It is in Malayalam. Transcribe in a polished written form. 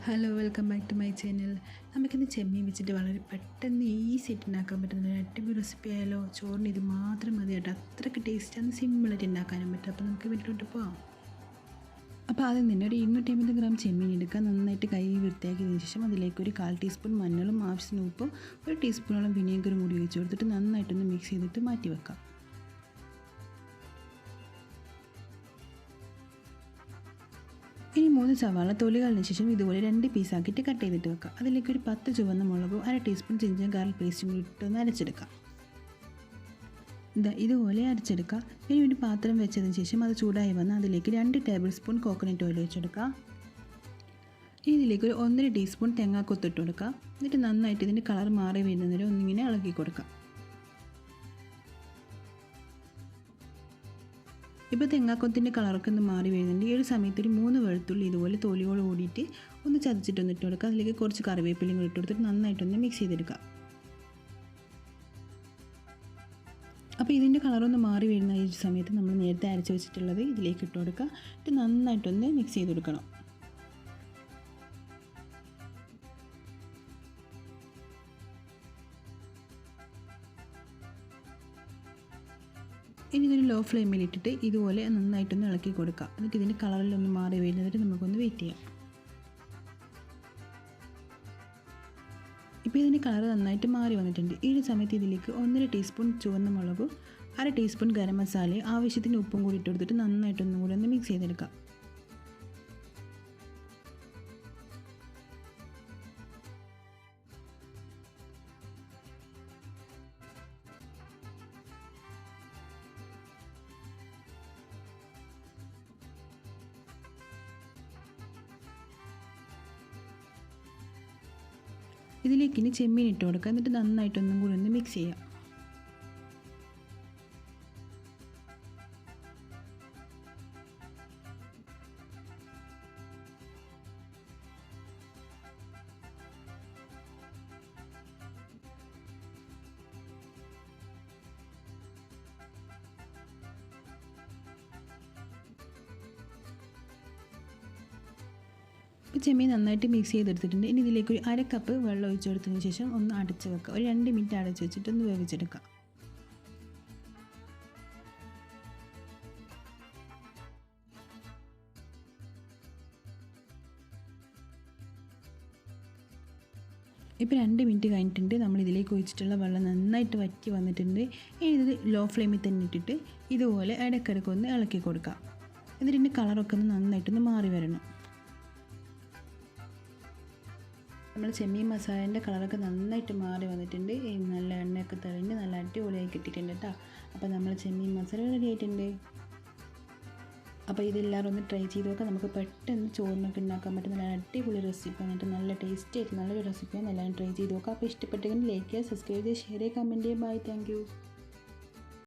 Hello welcome back to my channel. നമുക്കിന്ന് ചെമ്മീൻ വെച്ചിട്ട് വളരെ പെട്ടെന്ന് ഈസി ആയിട്ട് ഉണ്ടാക്കാൻ പറ്റുന്ന ഒരു അടിപൊളി റെസിപ്പി ആയാലോ. ചോറിന് ഇത് മാത്രം മതി കേട്ടോ, അത്രയ്ക്ക് ടേസ്റ്റാണ്, സിമ്പിളായിട്ട് ഉണ്ടാക്കാനും പറ്റും. അപ്പോൾ നമുക്ക് വീട്ടിലോട്ട് പോകാം. അപ്പോൾ ആദ്യം തന്നെ ഒരു 250 ഗ്രാം ചെമ്മീൻ എടുക്കുക. നന്നായിട്ട് കൈ വൃത്തിയാക്കിയതിന് ശേഷം അതിലേക്ക് ഒരു 1/4 ടീസ്പൂൺ മഞ്ഞളും ആവശ്യത്തിന് ഉപ്പും 1 ടീസ്പൂണോളം വിനീഗറും കൂടി ഒഴിച്ച് കൊടുത്തിട്ട് നന്നായിട്ടൊന്ന് മിക്സ് ചെയ്തിട്ട് മാറ്റി വെക്കാം. ഇനി 3 സവാള തൊലി കളഞ്ഞ ശേഷം ഇതുപോലെ 2 പീസാക്കിയിട്ട് കട്ട് ചെയ്തിട്ട് വെക്കാം. അതിലേക്ക് ഒരു 10 ചുവന്ന മുളകും 1/2 ടീസ്പൂൺ ജിഞ്ചർ ഗാർലിക് പേസ്റ്റും കൂടി ഇട്ടൊന്ന് അരച്ചെടുക്കാം. ഇതുപോലെ അരച്ചെടുക്കുക. ഇനി ഒരു പാത്രം വെച്ചതിന് ശേഷം അത് ചൂടായി വന്ന് അതിലേക്ക് 2 ടേബിൾ സ്പൂൺ കോക്കനട്ട് ഓയിൽ ഒഴിച്ചെടുക്കുക. ഇനി ഇതിലേക്ക് ഒരു 1.5 ടീസ്പൂൺ തേങ്ങാക്കൊത്തിട്ട് കൊടുക്കുക. എന്നിട്ട് നന്നായിട്ട് ഇതിൻ്റെ കളർ മാറി വരുന്നതിന് ഒന്നിങ്ങനെ ഇളക്കി കൊടുക്കുക. ഇപ്പോൾ തേങ്ങാക്കൊത്തിൻ്റെ കളറൊക്കെ ഒന്ന് മാറി വരുന്നുണ്ട്. ഈ ഒരു സമയത്ത് ഒരു 3 വെളുത്തുള്ളി ഇതുപോലെ തൊലിയോട് കൂടിയിട്ട് ഒന്ന് ചതച്ചിട്ടൊന്ന് ഇട്ട് കൊടുക്കുക. അതിലേക്ക് കുറച്ച് കറിവേപ്പിലയും കൂടി ഇട്ട് കൊടുത്തിട്ട് നന്നായിട്ടൊന്ന് മിക്സ് ചെയ്തെടുക്കുക. അപ്പോൾ ഇതിൻ്റെ കളറൊന്ന് മാറി വരുന്ന ഈ സമയത്ത് നമ്മൾ നേരത്തെ അരച്ച് വെച്ചിട്ടുള്ളത് ഇതിലേക്ക് ഇട്ട് കൊടുക്കുക. എന്നിട്ട് നന്നായിട്ടൊന്ന് മിക്സ് ചെയ്ത് കൊടുക്കണം. ഇനി ഇതൊരു ലോ ഫ്ലെയിമിൽ ഇട്ടിട്ട് ഇതുപോലെ നന്നായിട്ടൊന്ന് ഇളക്കി കൊടുക്കുക. എന്നിട്ട് ഇതിൻ്റെ കളറിലൊന്ന് മാറി വരുന്നതിട്ട് നമുക്കൊന്ന് വെയിറ്റ് ചെയ്യാം. ഇപ്പോൾ ഇതിൻ്റെ കളർ നന്നായിട്ട് മാറി വന്നിട്ടുണ്ട്. ഈ ഒരു സമയത്ത് ഇതിലേക്ക് 1.5 ടീസ്പൂൺ ചുവന്ന മുളകും 1/2 ടീസ്പൂൺ ഗരം മസാലയും ആവശ്യത്തിന് ഉപ്പും കൂടി ഇട്ട് കൊടുത്തിട്ട് നന്നായിട്ടൊന്നും കൂടി ഒന്ന് മിക്സ് ചെയ്തെടുക്കാം. ഇതിലേക്ക് ഇനി ചെമ്മീൻ ഇട്ട് കൊടുക്കുക. എന്നിട്ട് നന്നായിട്ടൊന്നും കൂടി ഒന്ന് മിക്സ് ചെയ്യാം. ഇപ്പോൾ ചെമ്മീൻ നന്നായിട്ട് മിക്സ് ചെയ്തെടുത്തിട്ടുണ്ട്. ഇനി ഇതിലേക്ക് ഒരു 1/2 കപ്പ് വെള്ളം ഒഴിച്ച് കൊടുത്തതിന് ശേഷം ഒന്ന് അടച്ച് വെക്കുക. ഒരു 2 മിനിറ്റ് അടച്ച് വെച്ചിട്ട് ഒന്ന് വേവിച്ചെടുക്കുക. ഇപ്പോൾ 2 മിനിറ്റ് കഴിഞ്ഞിട്ടുണ്ട്. നമ്മൾ ഇതിലേക്ക് ഒഴിച്ചിട്ടുള്ള വെള്ളം നന്നായിട്ട് വറ്റി വന്നിട്ടുണ്ട്. ഇനി ഇത് ലോ ഫ്ലെയിമിൽ തന്നെ ഇട്ടിട്ട് ഇതുപോലെ ഇടയ്ക്കിടയ്ക്ക് ഒന്ന് ഇളക്കി കൊടുക്കുക. എന്നിട്ട് ഇതിൻ്റെ കളറൊക്കെ ഒന്ന് നന്നായിട്ടൊന്ന് മാറി വരണം. നമ്മൾ ചെമ്മീൻ മസാലേൻ്റെ കളറൊക്കെ നന്നായിട്ട് മാറി വന്നിട്ടുണ്ട്. നല്ല എണ്ണയൊക്കെ തെളിഞ്ഞ് നല്ല അടിപൊളിയായി കിട്ടിയിട്ടുണ്ട് കേട്ടോ. അപ്പോൾ നമ്മൾ ചെമ്മീൻ മസാല റെഡി ആയിട്ടുണ്ട്. അപ്പോൾ ഇതെല്ലാവരും ഒന്ന് ട്രൈ ചെയ്ത് നോക്കാം. നമുക്ക് പെട്ടെന്ന് ചോറിനൊക്കെ ഉണ്ടാക്കാൻ പറ്റുന്ന നല്ല അടിപൊളി റെസിപ്പി എന്നിട്ട് നല്ല ടേസ്റ്റി ആയിട്ട് നല്ലൊരു റെസിപ്പിയാണ്. എല്ലാവരും ട്രൈ ചെയ്ത് നോക്കാം. അപ്പോൾ ഇഷ്ടപ്പെട്ടെങ്കിൽ ലൈക്ക് ചെയ്യുക, സബ്സ്ക്രൈബ് ചെയ്യുക, ഷെയർ ചെയ്യുക, കമൻറ്റ് ചെയ്യുക. Bye, thank U.